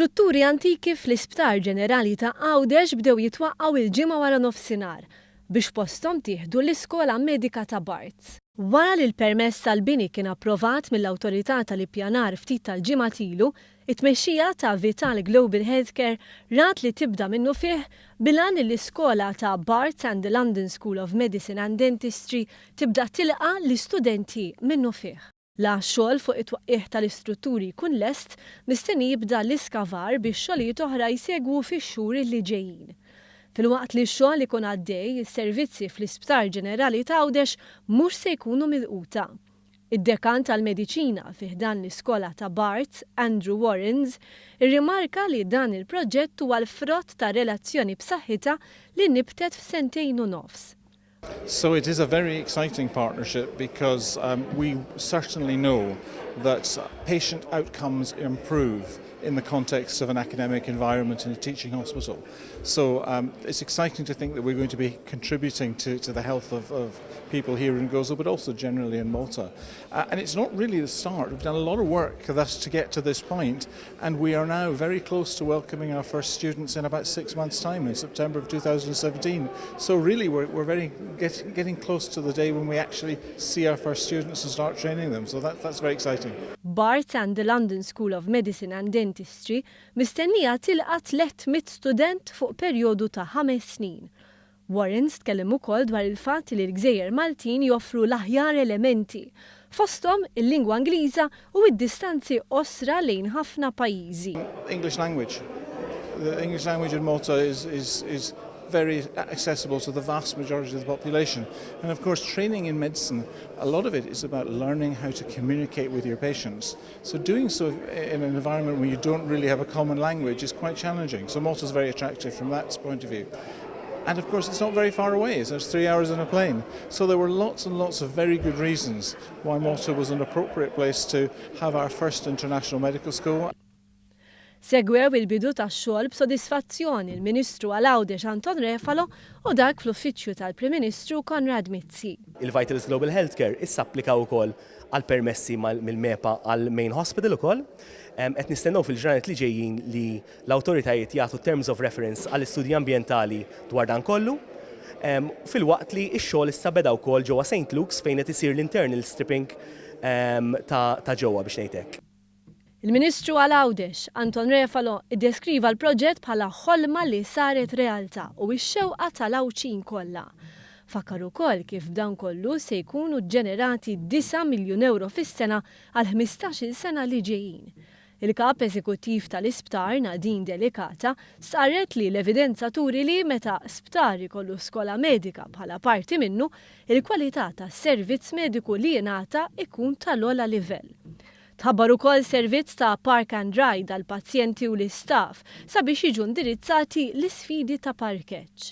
Strutturi antiki fl-Isptar Ġenerali ta' Għawdex bdew jitwaqqgħu il-ġimgħa wara nofsinhar biex posthom tieħdu l-Iskola Medika ta' Barts. Wara li l-permess tal-bini kien approvat mill-Awtorità tal-Ippjanar ftit tal-ġimgħa ilu, it-tmexxija ta' Vital Global Healthcare rat li tibda minnu fih bilan li l-Iskola ta' Barts and the London School of Medicine and Dentistry tibda tilqa l-istudenti minnu fih. La xogħol fuq it-twaqqih tal-istrutturi jkun lest mistenni jibda l-iskavar biex xogħlijiet oħra jsegwu fix-xhur li ġejjin. Filwaqt li x-xogħol ikun għaddej, is-servizzi fl-Isptar Ġenerali ta' Għawdex mhux se jkunu milquta. Id-dekan tal-Mediċina fih dan l-Iskola ta' Barts, Andrew Warrens, irrimarka li dan il-proġett huwa l-frott ta' relazzjoni b'saħħitha li nibtet f'sentejn u nofs. So it is a very exciting partnership because we certainly know that patient outcomes improve in the context of an academic environment in a teaching hospital. So it's exciting to think that we're going to be contributing to the health of people here in Gozo, but also generally in Malta. And it's not really the start. We've done a lot of work to get to this point, and we are now very close to welcoming our first students in about 6 months' time, in September of 2017. So really we're getting close to the day when we actually see our first students and start training them. So that's very exciting. Barts and the London School of Medicine and Dentistry mistennija tilqa' 300 student fuq perjodu ta' 5 snin. Warrens tkellem ukoll dwar il-fatt li l-Gżejjer Maltin joffru l-aħjar elementi, fosthom il-lingwa Ingliża u d-distanzi qosra lejn ħafna pajjiżi. English language. The English language in Malta is very accessible to the vast majority of the population. And of course, training in medicine, a lot of it is about learning how to communicate with your patients. So doing so in an environment where you don't really have a common language is quite challenging. So Malta is very attractive from that point of view. And of course, it's not very far away. It's 3 hours on a plane. So there were lots and lots of very good reasons why Malta was an appropriate place to have our first international medical school. Segwew il-bidu tax-xogħol b'sodisfazzjoni il-Ministru għal Għawdex Anton Refalo u dak fl-uffiċċju tal-Prim Ministru Konrad Mizzi. Il-Vitalis Global Healthcare issapplika wkoll għal permessi mill-MEPA għal Main Hospital ukoll. Qed nistennew fil-ġranet li ġejjin li l-awtoritajiet jagħtu terms of reference għall istudji ambjentali dwar dan kollu. Fil-waqt li x-xogħol issa beda wkoll ġewwa St. Luke's fejn qed isir l-internal stripping ta' ġewwa biex ngħidlek. Il-Ministru għal Għawdex Anton Refalo iddeskriva l-proġett bħala ħolma li saret realtà u x-xewqa tal-Għawċin kollha. Fakkar ukoll kif dan kollu se jkunu ġenerati 9 miljun euro fis-sena għal 15-il sena li ġejjin. Il-kap eżekuttiv tal-isptar Nadine Delicata saret li l-evidenza turi li meta sptar ikollu skola medika bħala parti minnu, il-kwalità tas-servizz mediku li jingħata ikun tal-ogħla livell. Tħabbar ukoll servizz ta' park and ride għal pazjenti u l-istaff sabiex jiġu indirizzati l-isfidi ta' parkeġġ.